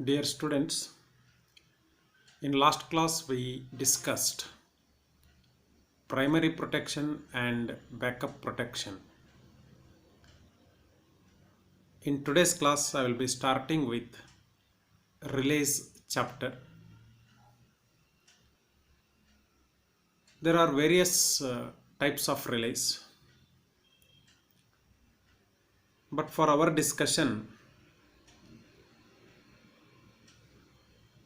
Dear students, in last class we discussed primary protection and backup protection. In today's class I will be starting with relays chapter. There are various types of relays, but for our discussion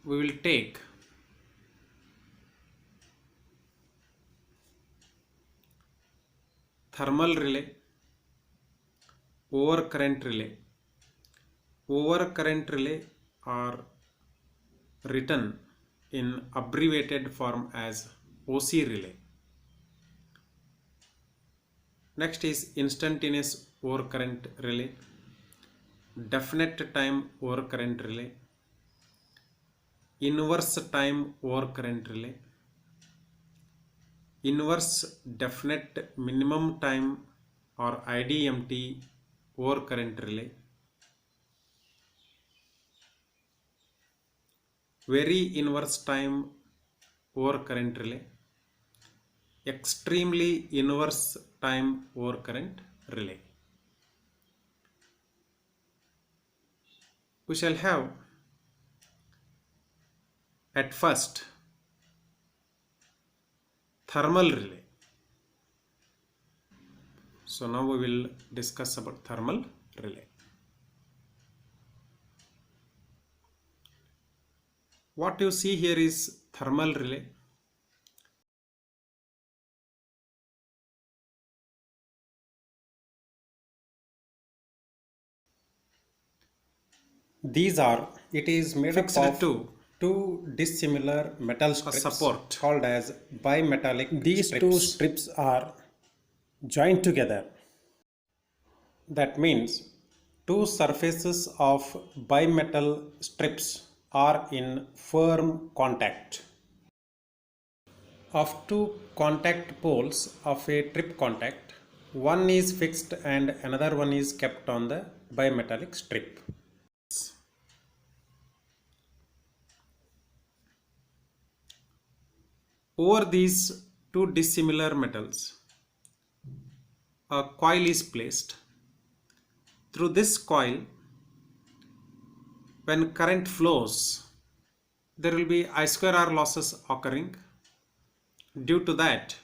we will take thermal relay, overcurrent relay. Overcurrent relay are written in abbreviated form as OC relay. Next is instantaneous overcurrent relay, definite time overcurrent relay, inverse time overcurrent relay, inverse definite minimum time or IDMT overcurrent relay, very inverse time overcurrent relay, extremely inverse time overcurrent relay. We shall have at first thermal relay. So now we will discuss about thermal relay. What you see here is thermal relay. It is made up of two dissimilar metal strips support called as bimetallic These strips. two strips are joined together. That means two surfaces of bimetal strips are in firm contact. Of two contact poles of a trip contact, one is fixed and another one is kept on the bimetallic strip. Over these two dissimilar metals, a coil is placed. Through this coil, when current flows, there will be I square R losses occurring. Due to that,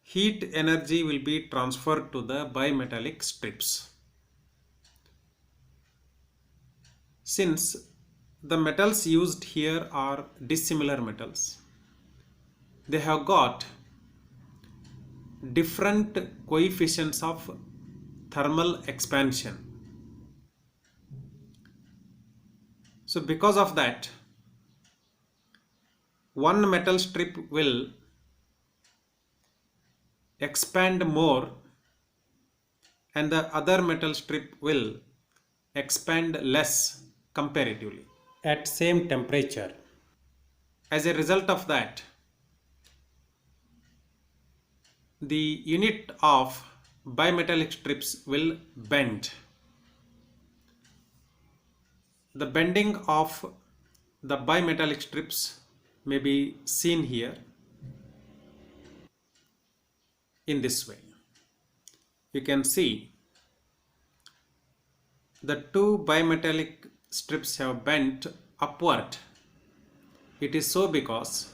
heat energy will be transferred to the bimetallic strips. Since the metals used here are dissimilar metals, they have got different coefficients of thermal expansion. So because of that, one metal strip will expand more and the other metal strip will expand less comparatively At same temperature. As a result of that, the unit of bimetallic strips will bend. The bending of the bimetallic strips may be seen here in this way. You can see the two bimetallic strips have bent upward. It is so because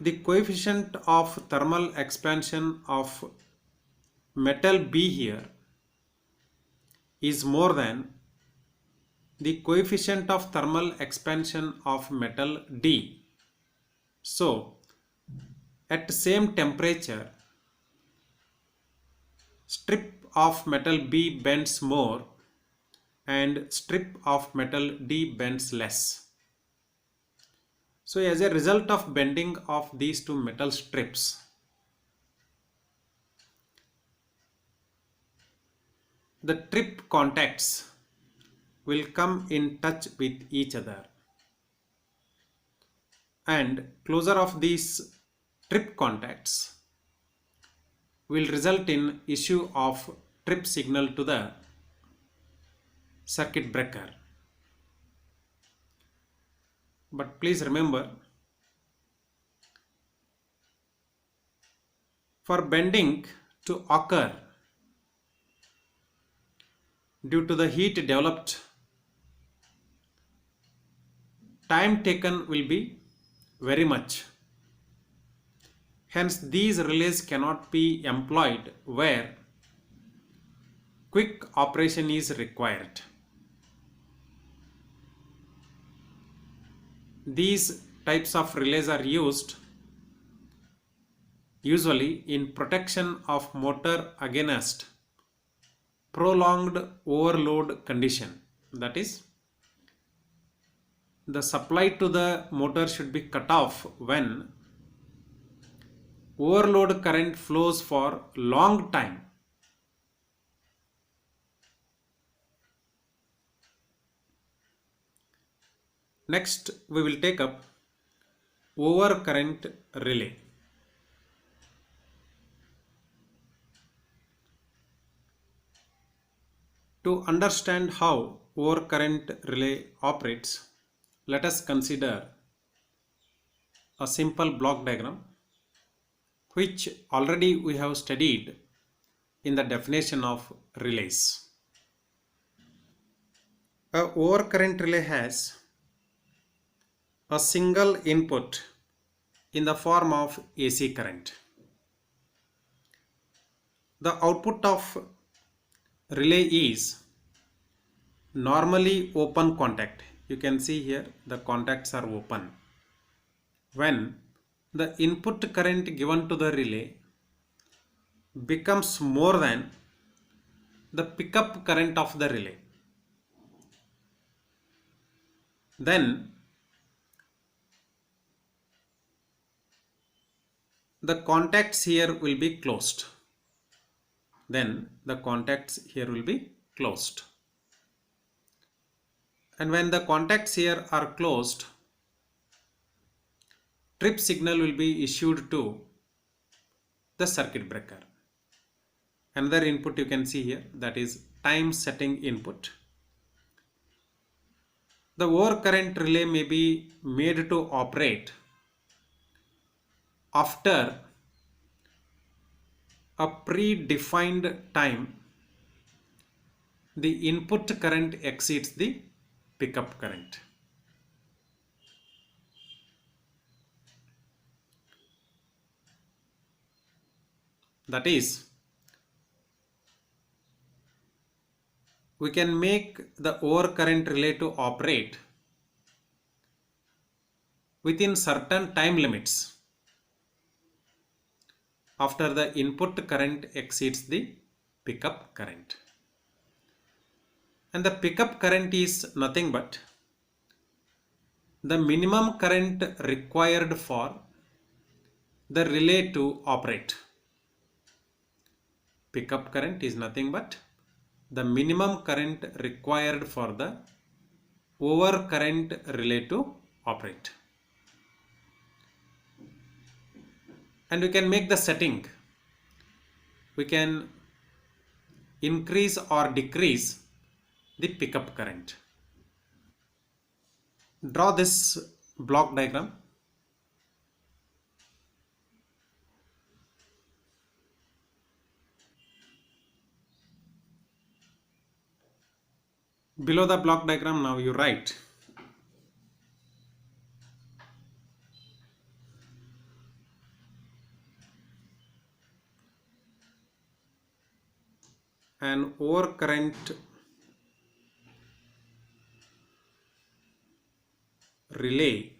the coefficient of thermal expansion of metal B here is more than the coefficient of thermal expansion of metal D. So, at same temperature, strip of metal B bends more and strip of metal D bends less. So as a result of bending of these two metal strips, the trip contacts will come in touch with each other, and closure of these trip contacts will result in issue of trip signal to the circuit breaker. But please remember, for bending to occur due to the heat developed, time taken will be very much. Hence, these relays cannot be employed where quick operation is required. These types of relays are used usually in protection of motor against prolonged overload condition. That is, the supply to the motor should be cut off when overload current flows for long time. Next, we will take up overcurrent relay. To understand how overcurrent relay operates, let us consider a simple block diagram which already we have studied in the definition of relays. A overcurrent relay has a single input in the form of AC current. The output of relay is normally open contact. You can see here the contacts are open. When the input current given to the relay becomes more than the pickup current of the relay, then the contacts here will be closed. And when the contacts here are closed, trip signal will be issued to the circuit breaker. Another input you can see here, that is time setting input. The overcurrent relay may be made to operate after a predefined time the input current exceeds the pickup current. That is, we can make the overcurrent relay to operate within certain time limits after the input current exceeds the pickup current. And the pickup current is nothing but the minimum current required for the relay to operate. Pickup current is nothing but the minimum current required for the overcurrent relay to operate. And we can make the setting. We can increase or decrease the pickup current. Draw this block diagram. Below the block diagram, now you write an overcurrent relay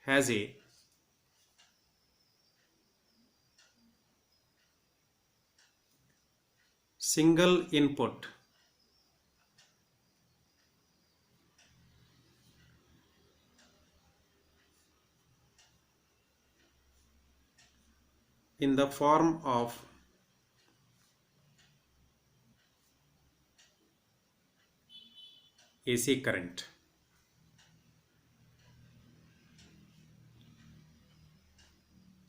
has a single input in the form of AC current.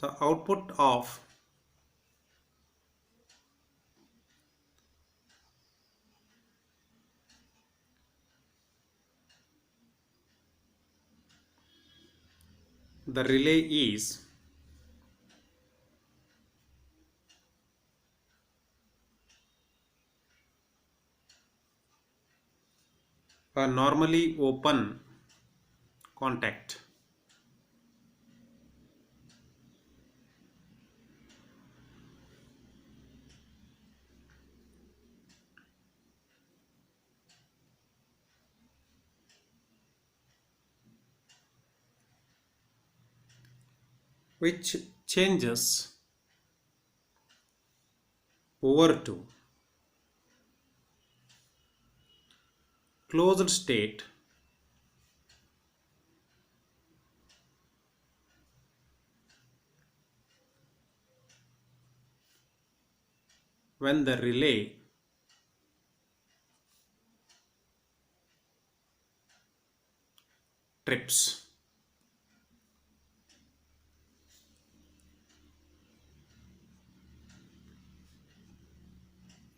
The output of the relay is a normally open contact. Which changes over to closed state when the relay trips.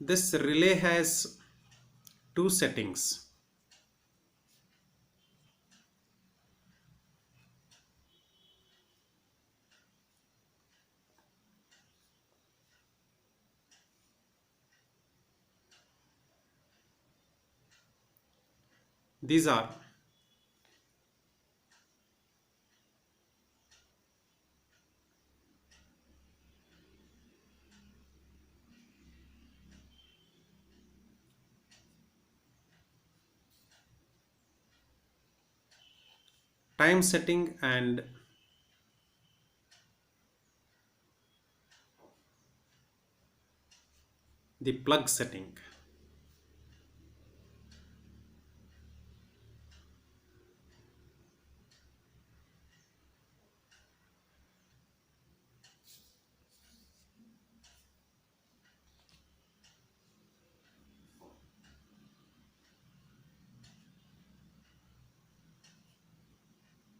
This relay has two settings. These are time setting and the plug setting.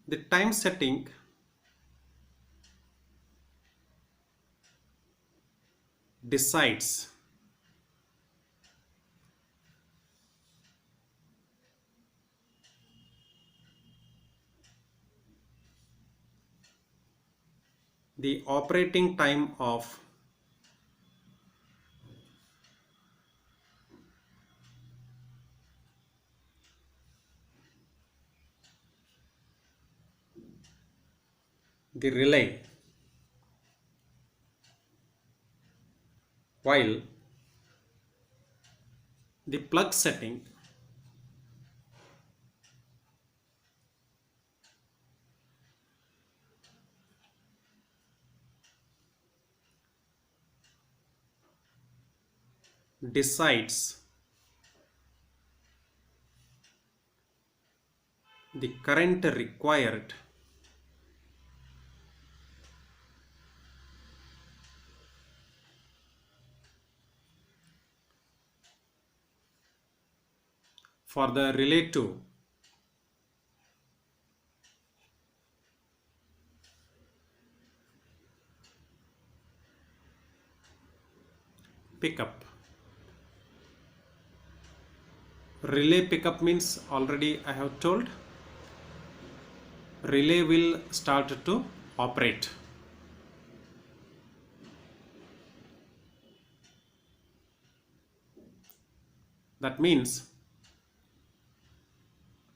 The time setting decides the operating time of the relay, while the plug setting decides the current required for the relay to pick up. Relay pickup means already I have told. Relay will start to operate. That means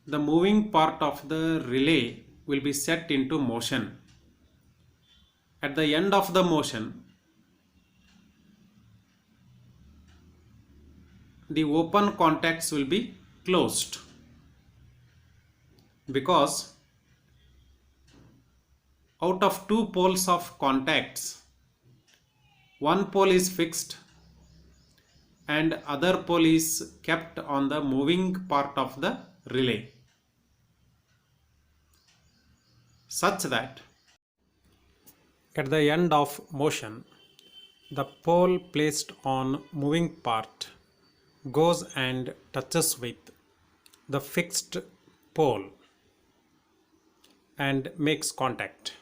the moving part of the relay will be set into motion. At the end of the motion, the open contacts will be closed, because out of two poles of contacts, one pole is fixed and other pole is kept on the moving part of the relay, such that at the end of motion, the pole placed on moving part goes and touches with the fixed pole and makes contact.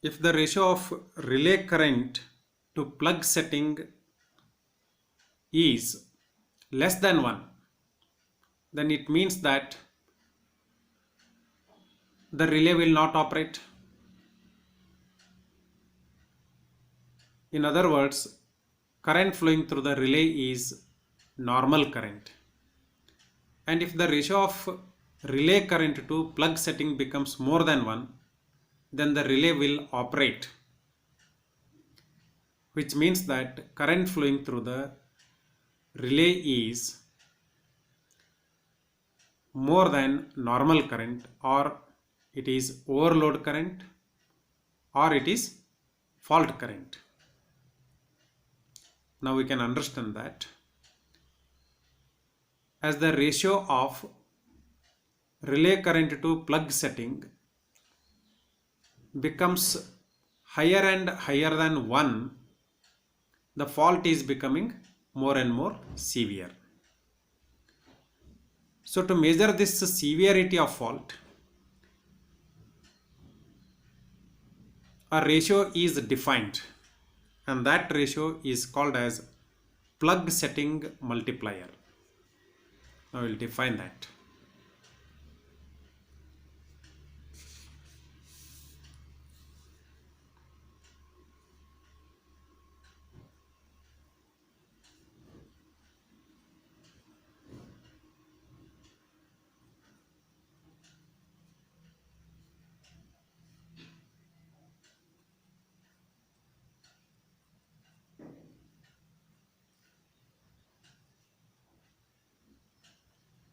If the ratio of relay current to plug setting is less than 1, then it means that the relay will not operate. In other words, current flowing through the relay is normal current. And if the ratio of relay current to plug setting becomes more than 1, then the relay will operate, which means that current flowing through the relay is more than normal current, or it is overload current, or it is fault current. Now we can understand that as the ratio of relay current to plug setting becomes higher and higher than 1, the fault is becoming more and more severe. So to measure this severity of fault, a ratio is defined, and that ratio is called as plug setting multiplier. Now we'll define that.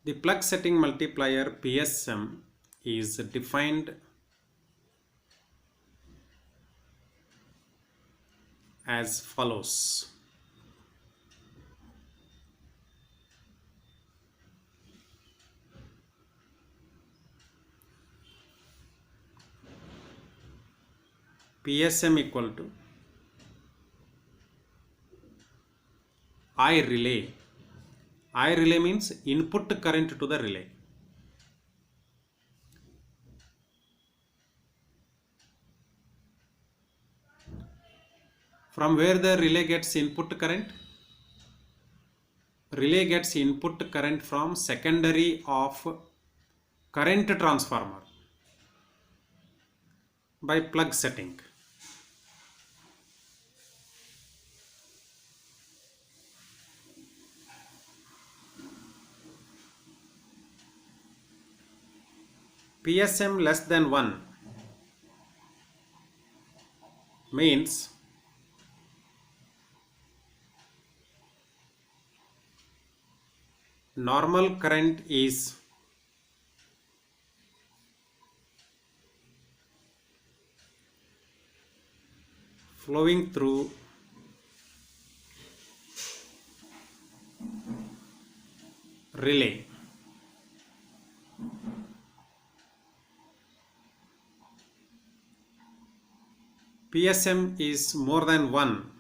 The plug setting multiplier PSM is defined as follows. PSM equal to I relay. I relay means input current to the relay. From where the relay gets input current? Relay gets input current from secondary of current transformer by plug setting. PSM less than 1 means normal current is flowing through relay. PSM is more than 1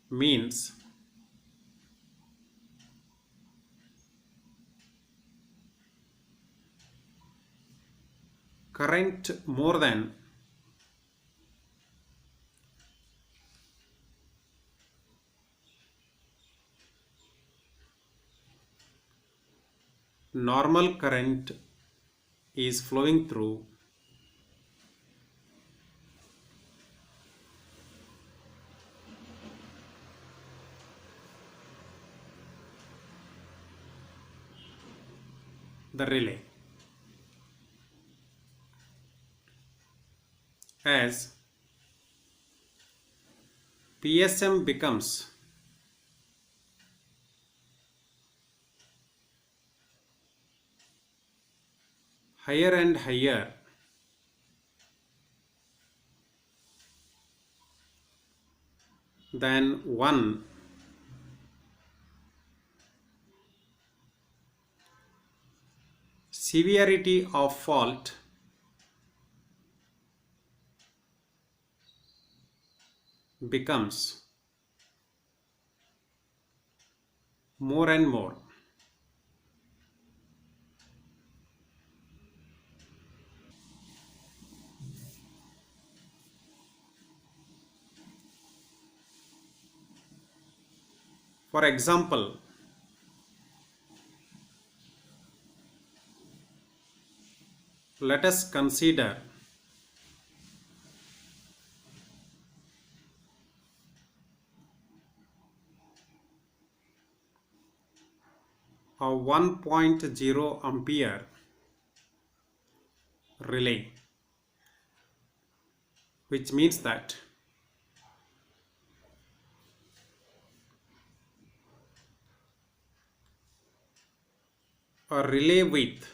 means current more than normal current is flowing through the relay. As PSM becomes higher and higher, than 1, severity of fault becomes more and more. For example, let us consider a 1.0 ampere relay, which means that a relay with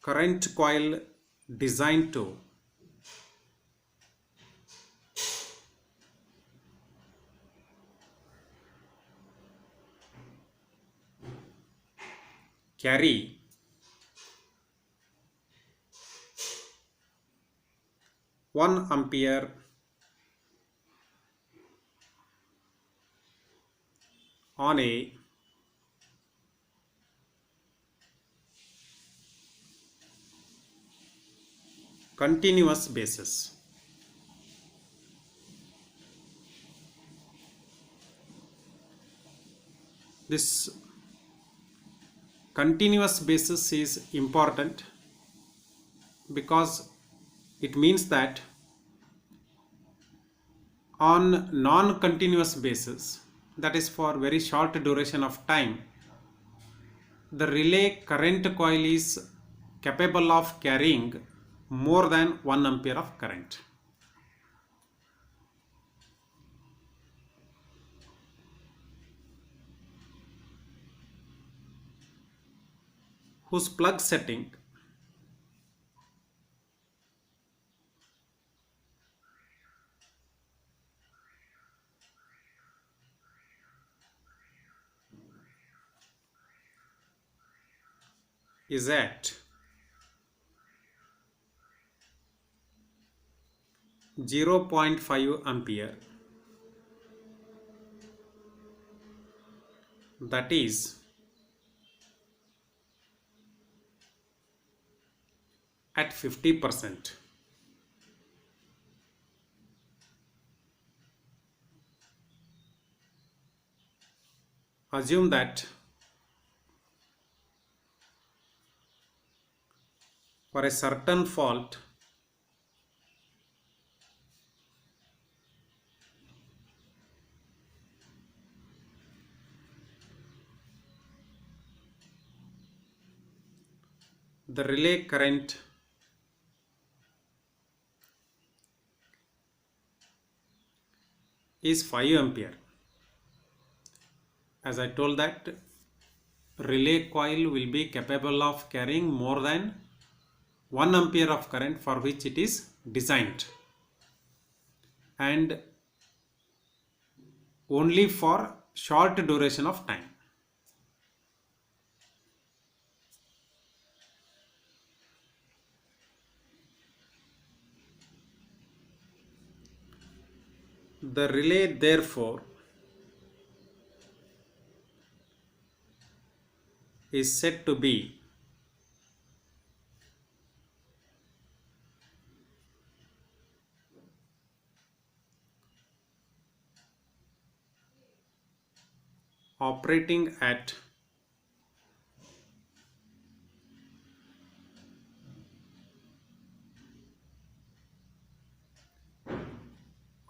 current coil designed to carry 1 ampere on a continuous basis. This continuous basis is important because it means that on non-continuous basis, that is for very short duration of time, the relay current coil is capable of carrying more than 1 ampere of current. Whose plug setting is at 0.5 ampere, that is at 50%. Assume that for a certain fault the relay current is 5 ampere. As I told that relay coil will be capable of carrying more than 1 ampere of current for which it is designed, and only for short duration of time. The relay therefore is said to be operating at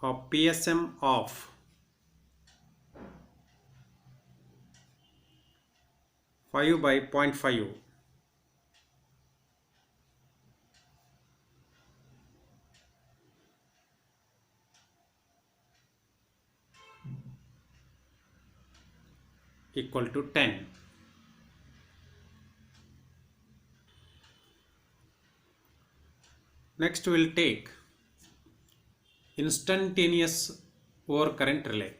a PSM of 5 by 0.5 equal to 10. Next we will take instantaneous overcurrent relay.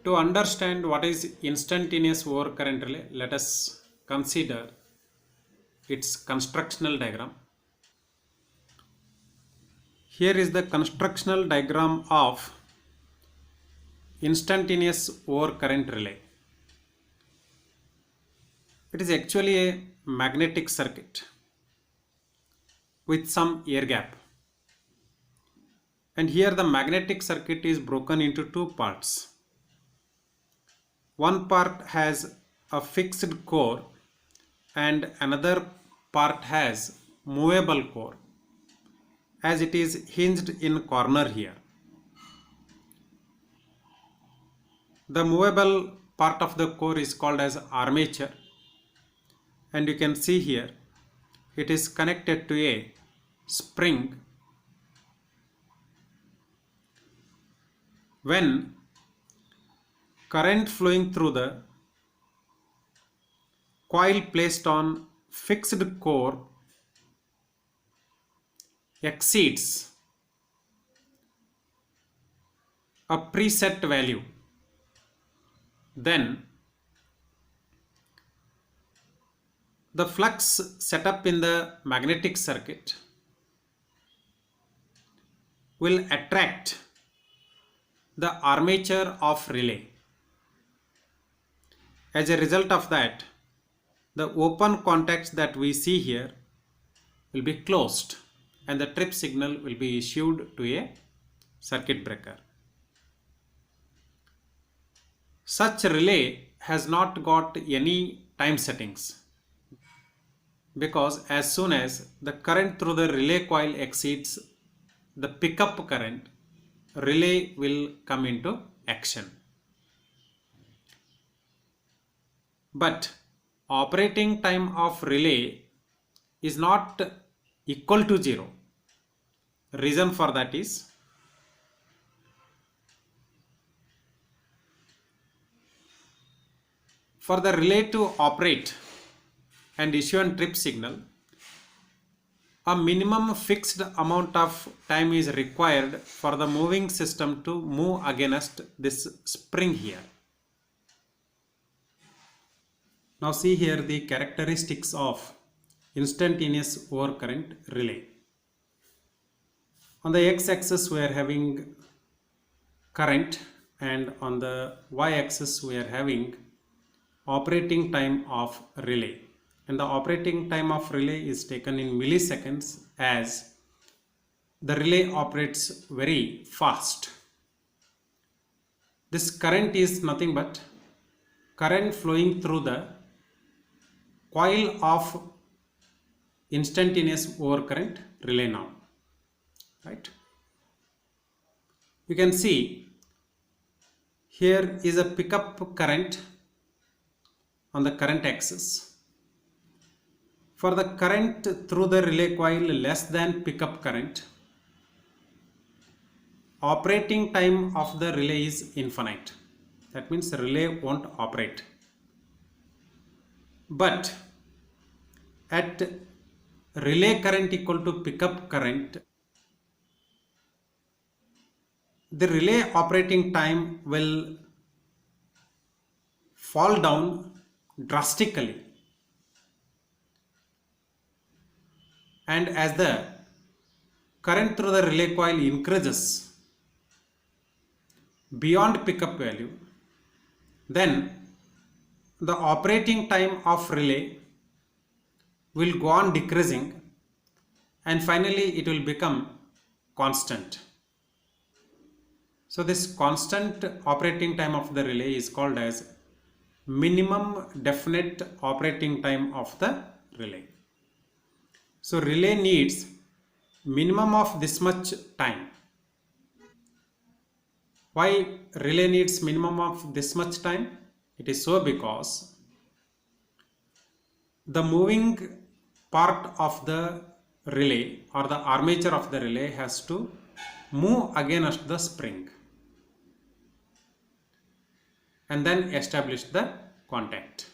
To understand what is instantaneous overcurrent relay, let us consider its constructional diagram. Here is the constructional diagram of instantaneous overcurrent relay. It is actually a magnetic circuit with some air gap. And here the magnetic circuit is broken into two parts. One part has a fixed core and another part has movable core, as it is hinged in corner here. The movable part of the core is called as armature, and you can see here it is connected to a spring. When current flowing through the coil placed on fixed core exceeds a preset value, then the flux set up in the magnetic circuit will attract the armature of relay. As a result of that, the open contacts that we see here will be closed and the trip signal will be issued to a circuit breaker. Such relay has not got any time settings, because as soon as the current through the relay coil exceeds the pickup current, relay will come into action. But operating time of relay is not equal to 0. Reason for that is for the relay to operate and issue a trip signal, a minimum fixed amount of time is required for the moving system to move against this spring here. Now see here the characteristics of instantaneous overcurrent relay. On the x-axis we are having current, and on the y-axis we are having operating time of relay. And the operating time of relay is taken in milliseconds, as the relay operates very fast. This current is nothing but current flowing through the coil of instantaneous overcurrent relay now, right? You can see here is a pickup current on the current axis. For the current through the relay coil less than pickup current, operating time of the relay is infinite. That means the relay won't operate. But at relay current equal to pickup current, the relay operating time will fall down drastically. And as the current through the relay coil increases beyond pickup value, then the operating time of relay will go on decreasing, and finally it will become constant. So this constant operating time of the relay is called as minimum definite operating time of the relay. So relay needs minimum of this much time. Why relay needs minimum of this much time? It is so because the moving part of the relay or the armature of the relay has to move against the spring and then establish the contact.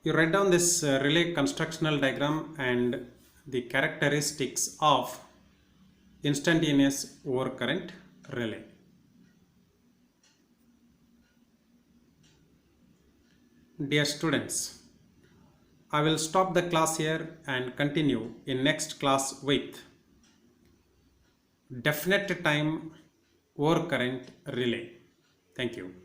You write down this relay constructional diagram and the characteristics of instantaneous overcurrent relay. Dear students, I will stop the class here and continue in next class with definite time overcurrent relay. Thank you.